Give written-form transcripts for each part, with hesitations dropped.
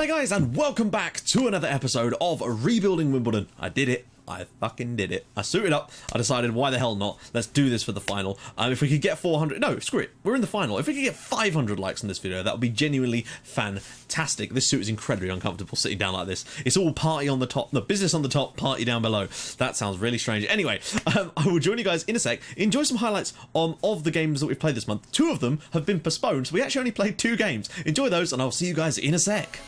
Hi guys, and welcome back to another episode of Rebuilding Wimbledon. I did it. I fucking did it. I suited up. I decided, why the hell not? Let's do this for the final. If we could get 400... No, screw it. We're in the final. If we could get 500 likes on this video, that would be genuinely fantastic. This suit is incredibly uncomfortable sitting down like this. It's all party on the top. No, business on the top, party down below. That sounds really strange. Anyway, I will join you guys in a sec. Enjoy some highlights of the games that we've played this month. 2 of them have been postponed, so we actually only played 2 games. Enjoy those, and I'll see you guys in a sec.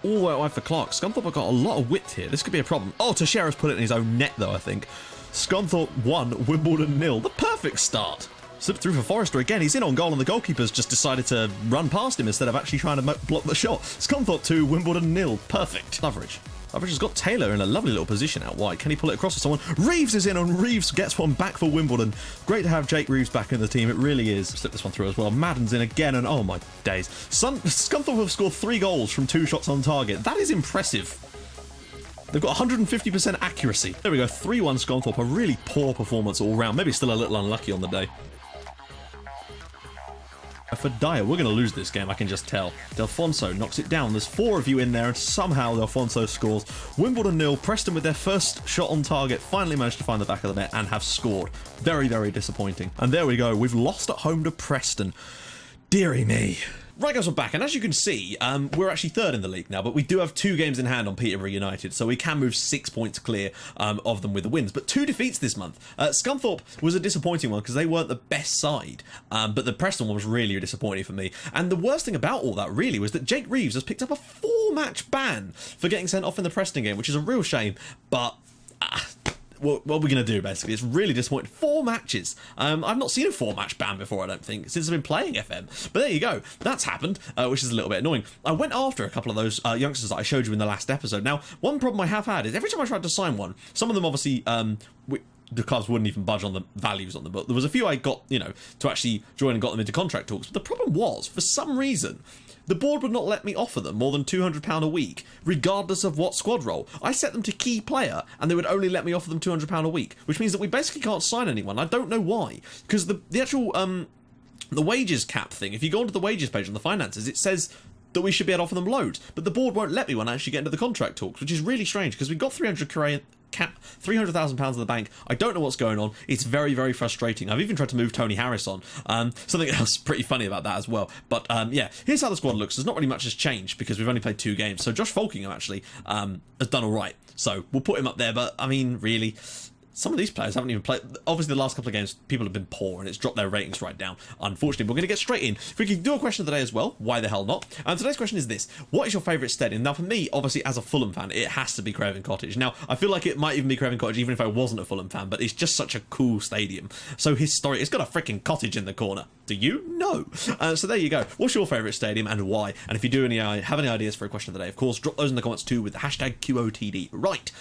All the way wide for Clark. Scunthorpe have got a lot of width here. This could be a problem. Oh, Teixeira's put it in his own net, though, I think. Scunthorpe 1, Wimbledon 0. The perfect start. Slipped through for Forrester again. He's in on goal, and the goalkeeper's just decided to run past him instead of actually trying to block the shot. Scunthorpe 2, Wimbledon 0. Perfect. Loveridge. Loveridge has got Taylor in a lovely little position out wide. Can he pull it across to someone? Reeves is in, and Reeves gets one back for Wimbledon. Great to have Jake Reeves back in the team. It really is. Slip this one through as well. Madden's in again, and oh my days. Scunthorpe have scored 3 goals from 2 shots on target. That is impressive. They've got 150% accuracy. There we go. 3-1 Scunthorpe. A really poor performance all round. Maybe still a little unlucky on the day. For Dyer, we're going to lose this game, I can just tell. Delfonso knocks it down. There's 4 of you in there, and somehow Delfonso scores. Wimbledon 0. Preston, with their first shot on target, finally managed to find the back of the net and have scored. Very, very disappointing. And there we go. We've lost at home to Preston. Deary me. Right guys, we're back, and as you can see, we're actually 3rd in the league now, but we do have 2 games in hand on Peterborough United, so we can move 6 points clear of them with the wins. But 2 defeats this month. Scunthorpe was a disappointing one because they weren't the best side, but the Preston one was really disappointing for me. And the worst thing about all that really was that Jake Reeves has picked up a 4-match ban for getting sent off in the Preston game, which is a real shame, but... what are we going to do, basically? It's really disappointing. 4 matches. I've not seen a 4-match ban before, I don't think, since I've been playing FM. But there you go. That's happened, which is a little bit annoying. I went after a couple of those youngsters that I showed you in the last episode. Now, one problem I have had is every time I tried to sign one, some of them obviously... the clubs wouldn't even budge on the values on them, but there was a few I got, you know, to actually join and got them into contract talks. But the problem was, for some reason, the board would not let me offer them more than £200 a week, regardless of what squad role. I set them to key player, and they would only let me offer them £200 a week, which means that we basically can't sign anyone. I don't know why, because the actual the wages cap thing, if you go onto the wages page on the finances, it says that we should be able to offer them loads, but the board won't let me when I actually get into the contract talks, which is really strange, because we've got £300,000 in the bank. I don't know what's going on. It's very, very frustrating. I've even tried to move Tony Harris on. Something else pretty funny about that as well. But yeah, here's how the squad looks. There's not really much has changed because we've only played 2 games. So Josh Folkingham actually has done all right. So we'll put him up there. But I mean, really, some of these players haven't even played. Obviously, the last couple of games, people have been poor, and it's dropped their ratings right down. Unfortunately, we're going to get straight in. If we can do a question of the day as well, why the hell not? And today's question is this: what is your favourite stadium? Now, for me, obviously, as a Fulham fan, it has to be Craven Cottage. Now, I feel like it might even be Craven Cottage, even if I wasn't a Fulham fan, but it's just such a cool stadium. So historic. It's got a freaking cottage in the corner. Do you? No. So there you go. What's your favourite stadium and why? And if you do have any ideas for a question of the day, of course, drop those in the comments too with the hashtag QOTD. Right.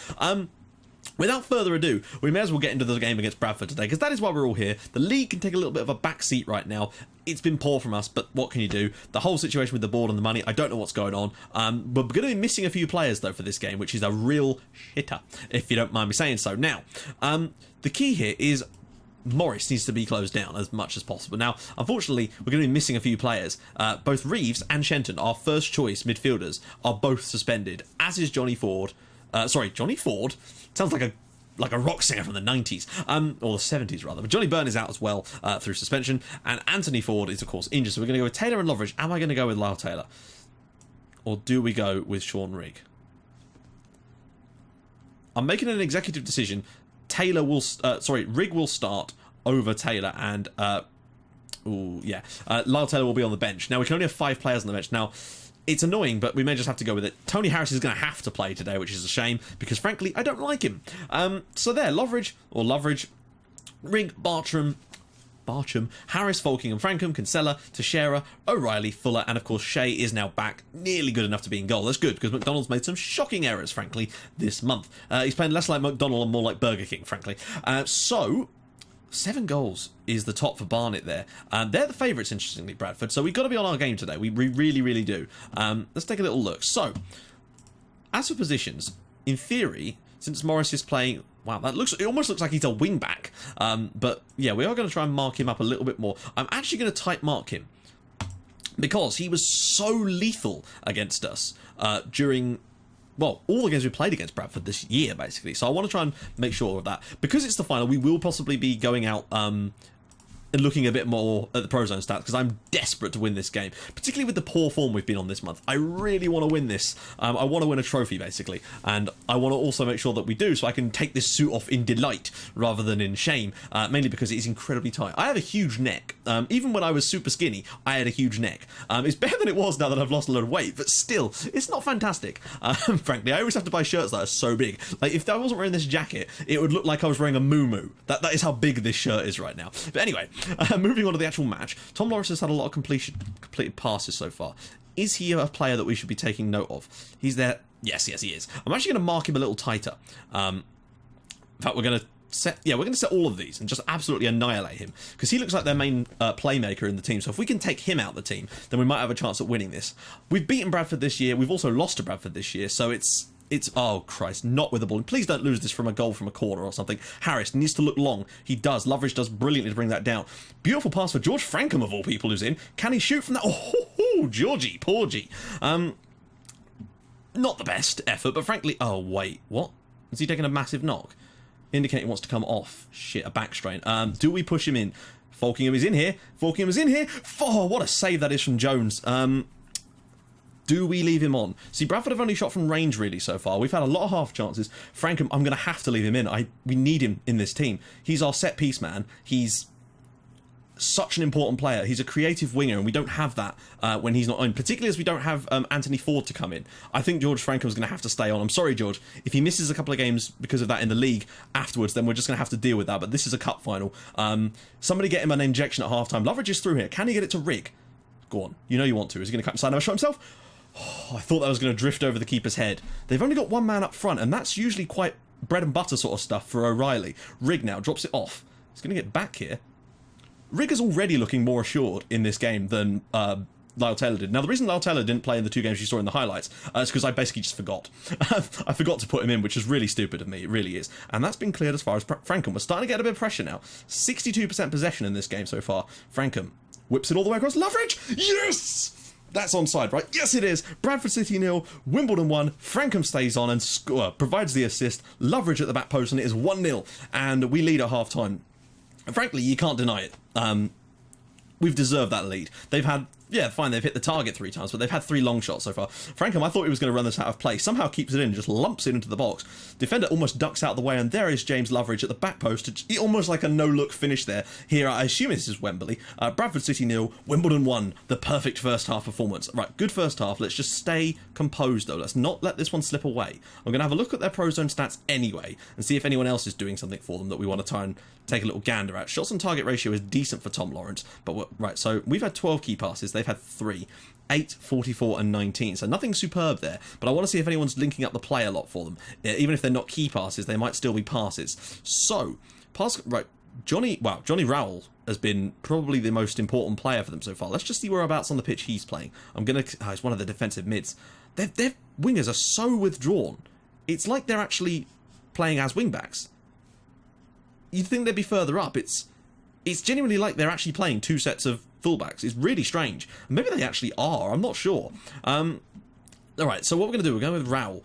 Without further ado, we may as well get into the game against Bradford today, because that is why we're all here. The league can take a little bit of a back seat right now. It's been poor from us, but what can you do? The whole situation with the board and the money, I don't know what's going on. We're going to be missing a few players, though, for this game, which is a real shitter, if you don't mind me saying so. Now, the key here is Morris needs to be closed down as much as possible. Now, unfortunately, we're going to be missing a few players. Both Reeves and Shenton, our first choice midfielders, are both suspended, as is Johnny Ford. Johnny Ford sounds like a rock singer from the 90s, or the 70s rather. But Johnny Byrne is out as well through suspension, and Anthony Ford is of course injured. So we're going to go with Taylor and Loveridge. Am I going to go with Lyle Taylor, or do we go with Sean Rigg? I'm making an executive decision. Rigg will start over Taylor, and Lyle Taylor will be on the bench. Now we can only have 5 players on the bench. Now, it's annoying, but we may just have to go with it. Tony Harris is going to have to play today, which is a shame, because frankly, I don't like him. So there, Loveridge, Rigg, Bartram, Harris, Folkingham, Frankham, Kinsella, Teixeira, O'Reilly, Fuller, and of course Shea is now back, nearly good enough to be in goal. That's good, because McDonald's made some shocking errors, frankly, this month. He's playing less like McDonald and more like Burger King, frankly. 7 goals is the top for Barnet there. They're the favourites, interestingly, Bradford. So we've got to be on our game today. We really, really do. Let's take a little look. So, as for positions, in theory, since Morris is playing... Wow, it almost looks like he's a wing-back. But, yeah, we are going to try and mark him up a little bit more. I'm actually going to type mark him. because he was so lethal against us during, well, all the games we played against Bradford this year, basically. So I want to try and make sure of that. Because it's the final, we will possibly be going out and looking a bit more at the Pro Zone stats, because I'm desperate to win this game, particularly with the poor form we've been on this month. I really want to win this. I want to win a trophy, basically, and I want to also make sure that we do, so I can take this suit off in delight rather than in shame, mainly because it is incredibly tight. I have a huge neck. Even when I was super skinny, I had a huge neck. It's better than it was now that I've lost a lot of weight, but still, it's not fantastic. Frankly, I always have to buy shirts that are so big. Like, if I wasn't wearing this jacket, it would look like I was wearing a muumuu. That is how big this shirt is right now. But anyway, moving on to the actual match, Tom Lawrence has had a lot of completed passes so far. Is he a player that we should be taking note of? He's there. Yes, he is. I'm actually going to mark him a little tighter. In fact, we're going to set all of these and just absolutely annihilate him, because he looks like their main playmaker in the team. So if we can take him out of the team, then we might have a chance at winning this. We've beaten Bradford this year. We've also lost to Bradford this year. So it's oh Christ, not with the ball. And please don't lose this from a goal from a corner or something. Harris needs to look long. He does. Loveridge does brilliantly to bring that down. Beautiful pass for George Frankham, of all people, who's in. Can he shoot from that? Oh, Georgie, poor G. Not the best effort, but frankly, oh wait, what? Is he taking a massive knock? Indicating he wants to come off. Shit, a back strain. Do we push him in? Falkingham is in here. Falkingham is in here. Oh, what a save that is from Jones. Do we leave him on? See, Bradford have only shot from range really so far. We've had a lot of half chances. Frankham, I'm going to have to leave him in. We need him in this team. He's our set piece man. He's such an important player. He's a creative winger, and we don't have that when he's not on, particularly as we don't have Anthony Ford to come in. I think George Frankham's going to have to stay on. I'm sorry, George. If he misses a couple of games because of that in the league afterwards, then we're just going to have to deal with that. But this is a cup final. Somebody get him an injection at halftime. Loveridge is through here. Can he get it to Rig? Go on. You know you want to. Is he going to cut inside and have a shot himself? Oh, I thought that was going to drift over the keeper's head. They've only got one man up front, and that's usually quite bread and butter sort of stuff for O'Reilly. Rig now drops it off. He's going to get back here. Rig is already looking more assured in this game than Lyle Taylor did. Now, the reason Lyle Taylor didn't play in the two games you saw in the highlights is because I basically just forgot. I forgot to put him in, which is really stupid of me. It really is. And that's been cleared as far as Frankham. We're starting to get a bit of pressure now. 62% possession in this game so far. Frankham whips it all the way across. Loveridge! Yes! That's onside, right? Yes, it is. Bradford City 0, Wimbledon 1. Frankham stays on and provides the assist. Loveridge at the back post, and it is 1-0. And we lead at half-time. Frankly, you can't deny it. We've deserved that lead. They've had, yeah, fine, they've hit the target 3 times, but they've had 3 long shots so far. Frankham, I thought he was going to run this out of play. Somehow keeps it in, just lumps it into the box. Defender almost ducks out of the way, and there is James Loveridge at the back post. Almost like a no-look finish there. Here, I assume this is Wembley. Bradford City 0, Wimbledon 1. The perfect first half performance. Right, good first half. Let's just stay composed, though. Let's not let this one slip away. I'm going to have a look at their Pro Zone stats anyway, and see if anyone else is doing something for them that we want to try and take a little gander at. Shots on target ratio is decent for Tom Lawrence, but right, so we've had 12 key passes, they've had 3, 8, 44 and 19, so nothing superb there, but I want to see if anyone's linking up the play a lot for them. Even if they're not key passes, they might still be passes. So, right, Johnny Rowell has been probably the most important player for them so far. Let's just see whereabouts on the pitch he's playing. He's one of the defensive mids. Their wingers are so withdrawn. It's like they're actually playing as wingbacks. You'd think they'd be further up. It's genuinely like they're actually playing 2 sets of fullbacks. It's really strange. Maybe they actually are. I'm not sure. Alright, so what we're going to do, we're going with Rowell.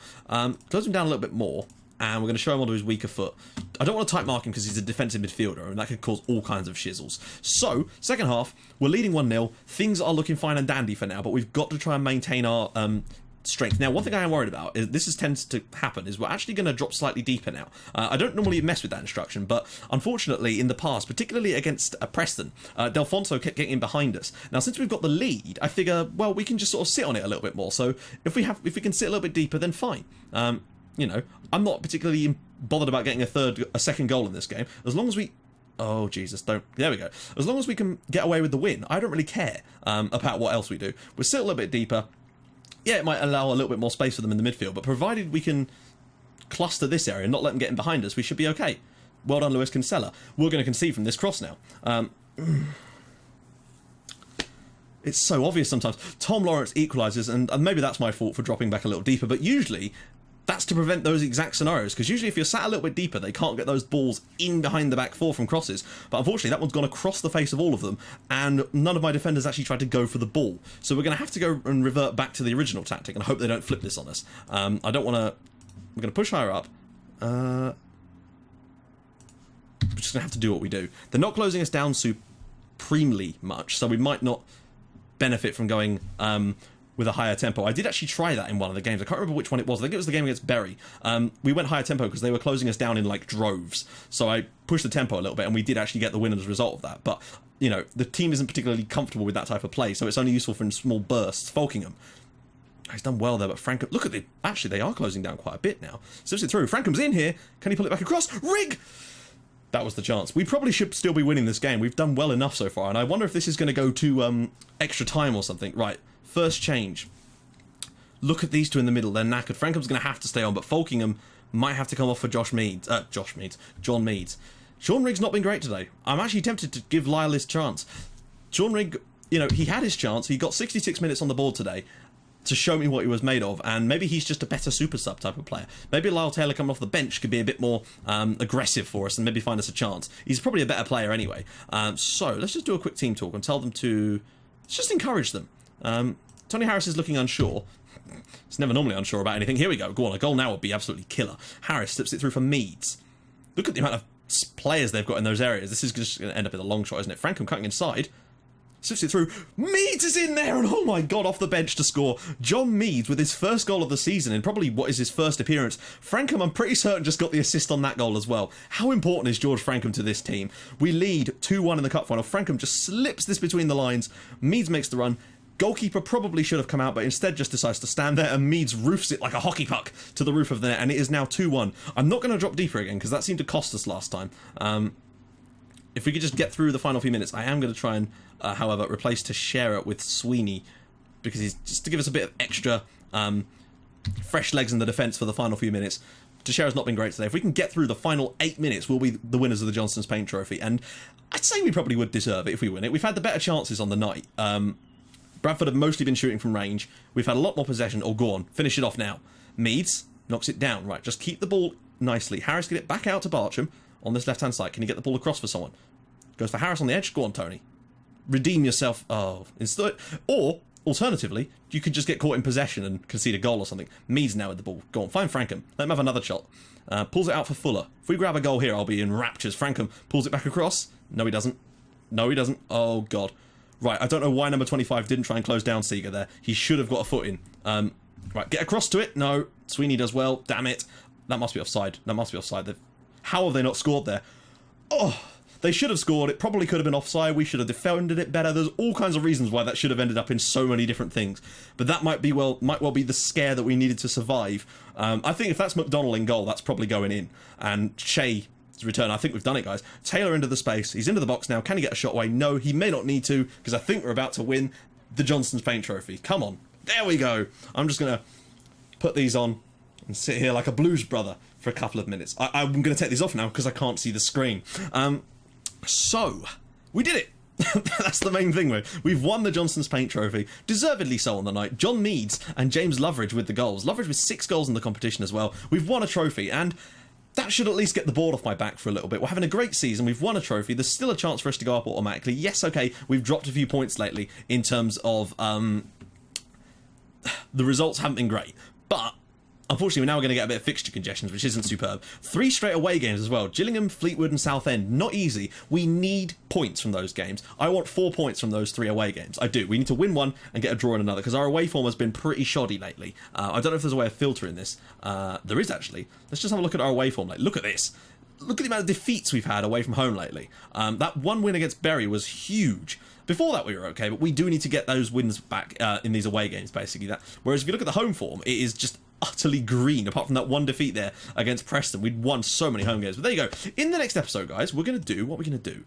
Close him down a little bit more, and we're going to show him onto his weaker foot. I don't want to tight mark him because he's a defensive midfielder, and that could cause all kinds of shizzles. So, second half, we're leading 1-0. Things are looking fine and dandy for now, but we've got to try and maintain our strength. Now, one thing I am worried about is tends to happen is we're actually going to drop slightly deeper now. I don't normally mess with that instruction, but unfortunately in the past, particularly against Preston, Delfonso kept getting in behind us. Now, since we've got the lead, I figure, well, we can just sort of sit on it a little bit more. So if we can sit a little bit deeper, then fine. You know, I'm not particularly bothered about getting a second goal in this game, as long as we. Oh, Jesus, don't. There we go. As long as we can get away with the win, I don't really care about what else we do. We're still a little bit deeper. Yeah, it might allow a little bit more space for them in the midfield, but provided we can cluster this area and not let them get in behind us, we should be okay. Well done, Lewis Kinsella. We're going to concede from this cross now. It's so obvious sometimes. Tom Lawrence equalises, and maybe that's my fault for dropping back a little deeper, but usually that's to prevent those exact scenarios, because usually if you're sat a little bit deeper, they can't get those balls in behind the back four from crosses. But unfortunately, that one's gone across the face of all of them, and none of my defenders actually tried to go for the ball. So we're going to have to go and revert back to the original tactic, and I hope they don't flip this on us. I don't want to... We're going to push higher up. We're just going to have to do what we do. They're not closing us down supremely much, so we might not benefit from going... with a higher tempo. I did actually try that in one of the games. I can't remember which one it was. I think it was the game against Bury. We went higher tempo because they were closing us down in like droves. So I pushed the tempo a little bit, and we did actually get the win as a result of that. But, you know, the team isn't particularly comfortable with that type of play, so it's only useful for in small bursts. Folkingham. He's done well there, but Frankham... Look at it. Actually, they are closing down quite a bit now. Slips it through. Frankham's in here. Can he pull it back across? Rig! That was the chance. We probably should still be winning this game. We've done well enough so far, and I wonder if this is going to go to extra time or something. Right. First change. Look at these two in the middle. They're knackered. Frankham's going to have to stay on, but Folkingham might have to come off for John Meads. John Meads. Sean Rigg's not been great today. I'm actually tempted to give Lyle his chance. Sean Rigg, you know, he had his chance. He got 66 minutes on the board today to show me what he was made of, and maybe he's just a better super sub type of player. Maybe Lyle Taylor coming off the bench could be a bit more aggressive for us and maybe find us a chance. He's probably a better player anyway. So let's just do a quick team talk and tell them to... Let's just encourage them. Tony Harris is looking unsure. He's never normally unsure about anything. Here we go. Go on, a goal now would be absolutely killer. Harris slips it through for Meads. Look at the amount of players they've got in those areas. This is just going to end up with a long shot, isn't it? Frankham cutting inside. Slips it through. Meads is in there, and oh my god, off the bench to score. John Meads with his first goal of the season, and probably what is his first appearance. Frankham, I'm pretty certain, just got the assist on that goal as well. How important is George Frankham to this team? We lead 2-1 in the cup final. Frankham just slips this between the lines. Meads makes the run. Goalkeeper probably should have come out, but instead just decides to stand there, and Meads roofs it like a hockey puck to the roof of the net, and it is now 2-1. I'm not going to drop deeper again, because that seemed to cost us last time. If we could just get through the final few minutes, I am going to try and, however, replace Teixeira with Sweeney, because he's just to give us a bit of extra fresh legs in the defence for the final few minutes. Teixeira's not been great today. If we can get through the final 8 minutes, we'll be the winners of the Johnstone's Paint Trophy, and I'd say we probably would deserve it if we win it. We've had the better chances on the night. Bradford have mostly been shooting from range. We've had a lot more possession. Oh, go on. Finish it off now. Meads knocks it down. Right, just keep the ball nicely. Harris get it back out to Bartram on this left-hand side. Can he get the ball across for someone? Goes for Harris on the edge. Go on, Tony. Redeem yourself. Oh, instead... Or, alternatively, you could just get caught in possession and concede a goal or something. Meads now with the ball. Go on, find Frankham. Let him have another shot. Pulls it out for Fuller. If we grab a goal here, I'll be in raptures. Frankham pulls it back across. No, he doesn't. No, he doesn't. Oh, God. Right, I don't know why number 25 didn't try and close down Seeger there. He should have got a foot in. Right, get across to it. No, Sweeney does well. Damn it. That must be offside. That must be offside. How have they not scored there? Oh, they should have scored. It probably could have been offside. We should have defended it better. There's all kinds of reasons why that should have ended up in so many different things. But that might well be the scare that we needed to survive. I think if that's McDonnell in goal, that's probably going in. And Shea... return. I think we've done it, guys. Taylor into the space. He's into the box now. Can he get a shot away? No, he may not need to, because I think we're about to win the Johnstone's Paint Trophy. Come on. There we go. I'm just going to put these on and sit here like a blues brother for a couple of minutes. I'm going to take these off now because I can't see the screen. So, we did it. That's the main thing. We've won the Johnstone's Paint Trophy, deservedly so on the night. John Meads and James Loveridge with the goals. Loveridge with 6 goals in the competition as well. We've won a trophy, and that should at least get the board off my back for a little bit. We're having a great season. We've won a trophy. There's still a chance for us to go up automatically. Yes, okay, we've dropped a few points lately in terms of... the results haven't been great. But, unfortunately, we're now going to get a bit of fixture congestion, which isn't superb. 3 straight away games as well. Gillingham, Fleetwood and Southend. Not easy. We need points from those games. I want 4 points from those 3 away games. I do. We need to win one and get a draw in another, because our away form has been pretty shoddy lately. I don't know if there's a way of filtering this. There is, actually. Let's just have a look at our away form. Like, look at this. Look at the amount of defeats we've had away from home lately. That one win against Bury was huge. Before that we were okay, but we do need to get those wins back in these away games, basically. Whereas if you look at the home form, it is just utterly green, apart from that one defeat there against Preston. We'd won so many home games. But there you go. In the next episode, guys, we're going to do... What we're going to do?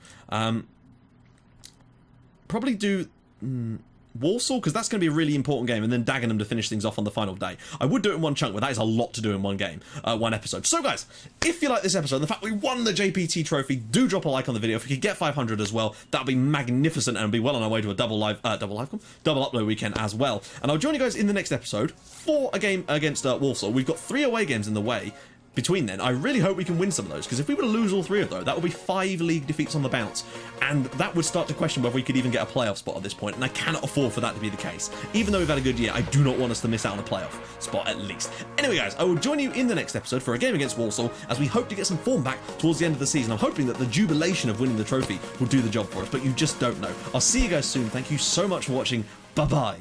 Probably do... Walsall, because that's going to be a really important game, and then Dagenham to finish things off on the final day. I would do it in one chunk, but that is a lot to do in one game, one episode. So guys, if you like this episode, and the fact we won the JPT trophy, do drop a like on the video. If we could get 500 as well, that would be magnificent, and be well on our way to a double upload weekend as well. And I'll join you guys in the next episode for a game against Walsall. We've got 3 away games in the way between then. I really hope we can win some of those, because if we were to lose all 3 of those, that would be 5 league defeats on the bounce, and that would start to question whether we could even get a playoff spot at this point, and I cannot afford for that to be the case. Even though we've had a good year, I do not want us to miss out on a playoff spot at least. Anyway guys, I will join you in the next episode for a game against Walsall, as we hope to get some form back towards the end of the season. I'm hoping that the jubilation of winning the trophy will do the job for us, but you just don't know. I'll see you guys soon. Thank you so much for watching. Bye bye.